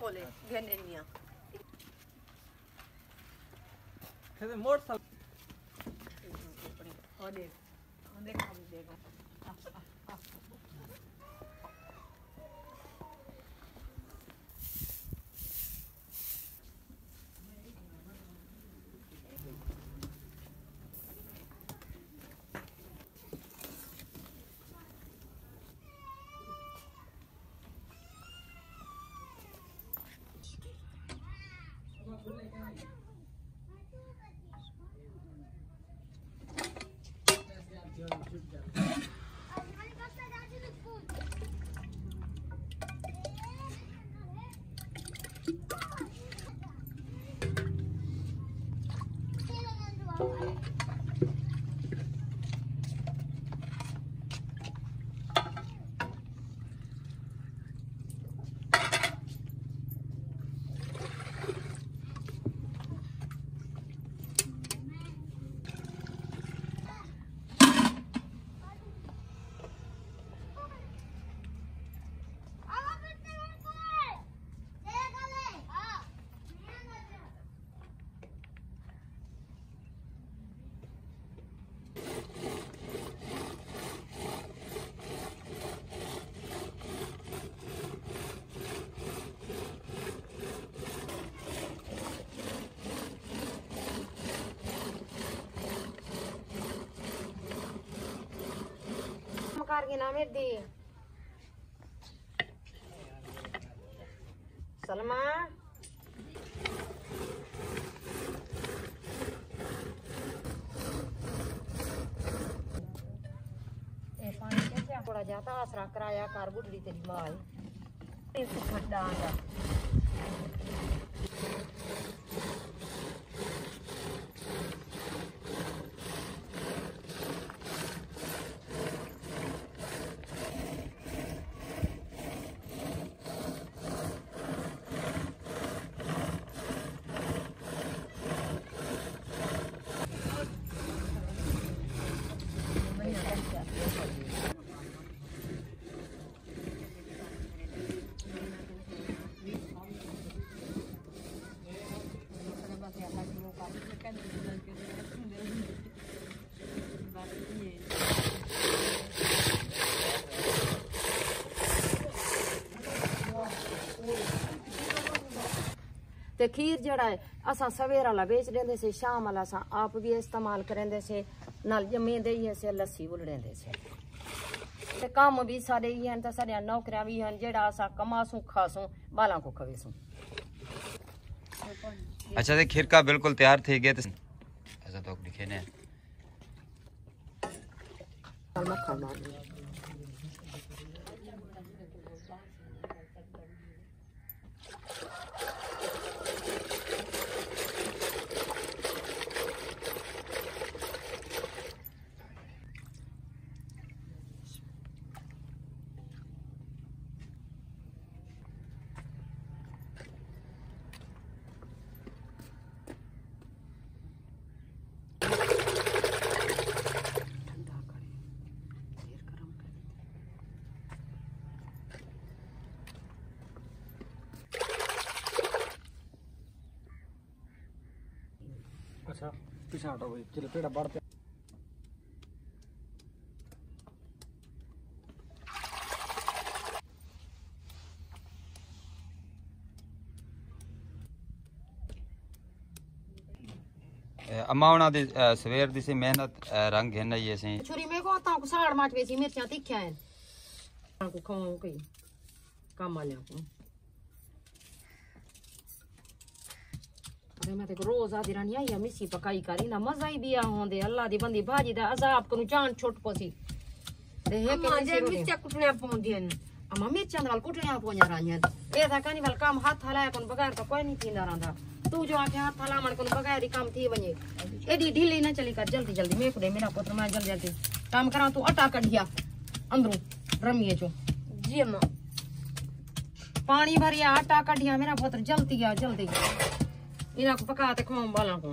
Oleh, genenya. Kede motor. Oleh, onde kamu देखो. Kargi namir di Salma पानी कैसे पड़ा जाता आसरा कराया कार गुडरी तेरी माल इस खड्डा आंदा ते खीर जड़ा है असा सवेर वाला बेच देंदे से शाम वाला असा आप भी इस्तेमाल करेंदे से नाल जमे देइए से लस्सी बुलड़ेंदे से ते काम भी सारे ही हैं ते सारे नौकरियां भी हैं जेड़ा असा कमासू खासू बाला को खवेसू। अच्छा ते खीर का बिल्कुल तैयार थी गए ऐसा तो लिखे ने अच्छा पीछे हटो भाई चलो पेड़ा बढ़ते अम्मा दी सवेर दी सी मेहनत रंग है ना ये सी छुरी में को ता को साड़ माच वेसी मिर्चा तीखा है को खाओ कोई काम वाले को अरे मैं तो रोज आधी रानी आई मिसी पकाई करी ना मजा ही दिया होंदे अल्लाह दी बंदी भाजी दा अजाब को जान छोट पोसी ते हे के जे मिर्चा कुटने पौंदी है अम्मा मिर्चा नाल कुटने पो냐 रानिया ए दा कानी वाल काम हाथ हलाया कोन बगैर तो कोई नहीं थींदा रंदा तू जो आके हाथ हला मन कोन बगैर ही काम थी वने एडी ढीली ना चली कर जल्दी जल्दी मेरे को दे मेरा पुत्र मैं जल्दी जल्दी काम करा तू आटा कढ़िया अंदरों रमिए चो। जी अम्मा। पानी भरिया आटा कढ़िया मेरा पुत्र जल्दी आ जल्दी इना को पका ते खाऊं बाला को।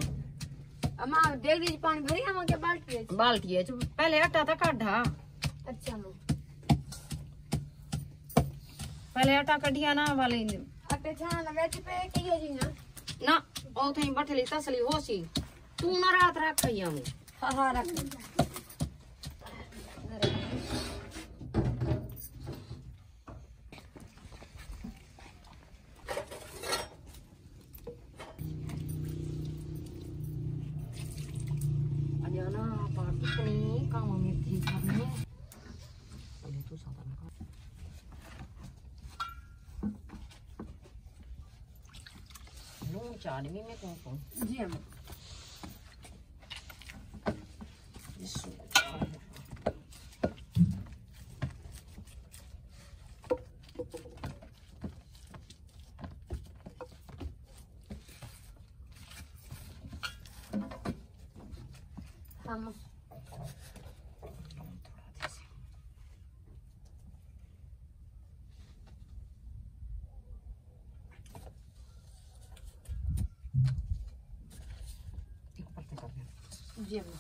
अम्मा डेगरी च पानी भरी अम्मा के बाल्टी च। बाल्टी है जो पहले आटा था काढ़ा। अच्छा अम्मा। पहले आटा कढ़िया ना वाले आटे छाना वेच पे की हो जी ना ओ थई बठली तसली होसी तू ना रात रख खइया में। हां हां रख। अजाना पार्टी कितनी काम में थी करने पहले तू सादा ना नून चाड़नी में कौन जी अम्मा। अम्मा जी अम्मा।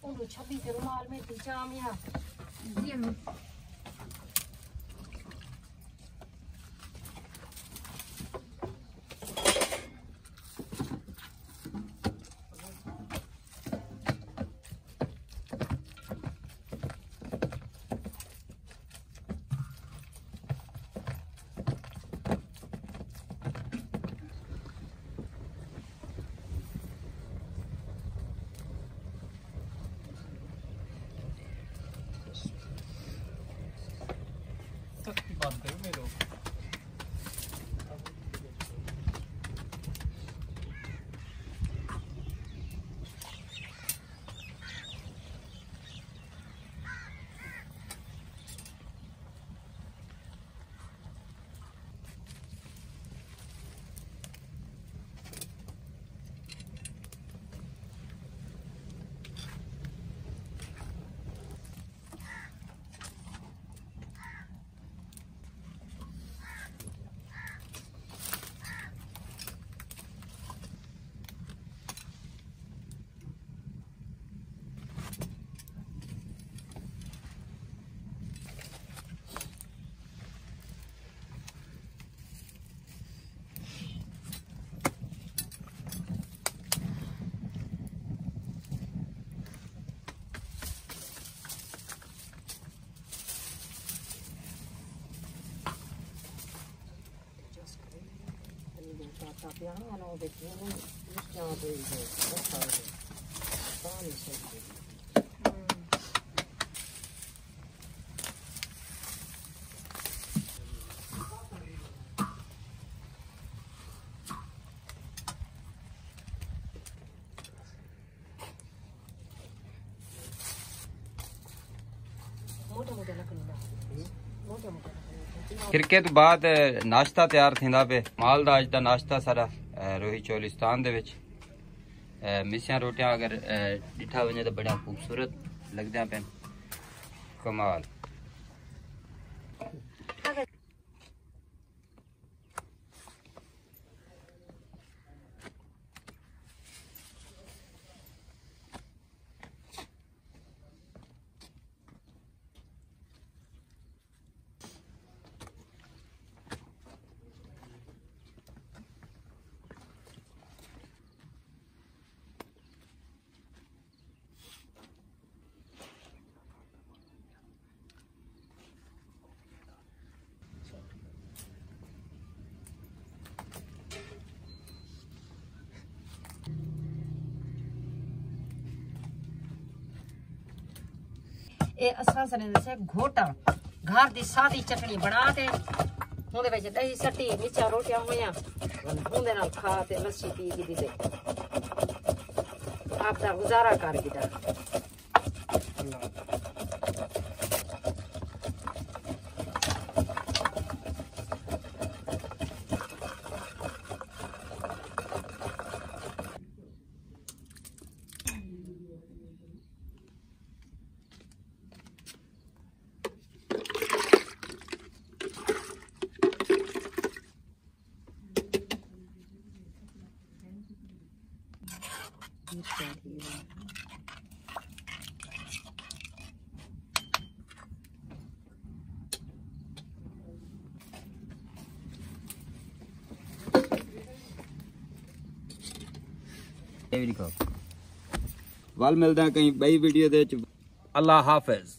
उन 26 के रुमाल में थी जाम यहाँ। जी अम्मा। बात करो मेरे Piano no perché non stiamo per il मोटा-मोटा लकड़ी मोटा-मोटा खिरके तो बाद नाश्ता तैयार थींदा पे माल दा अज दा नाश्ता सारा रोही चौलिस्तान दे विच मिसियां रोटियां अगर डिठा वने तो बड़ा खूबसूरत लगदा पे कमाल। ਇਹ ਅਸਾਂ ਸਨੇ ਦੱਸਿਆ ਘੋਟਾ ਘਰ ਦੀ ਸਾਦੀ ਚਟਣੀ ਬਣਾ ਕੇ ਉਹਦੇ ਵਿੱਚ ਦਹੀਂ ਸੱਟੀ ਮਿਰਚਾਂ ਰੋਟੀਆਂ ਹੋਈਆਂ ਉਹਦੇ ਨਾਲ ਖਾ ਤੇ ਲੱਸੀ ਪੀ ਕੇ ਦੇ ਆਪ ਦਾ ਗੁਜ਼ਾਰਾ ਕਰ ਦਿੱਤਾ। वल मिलदा कहीं बई वीडियो दे। अल्लाह हाफिज।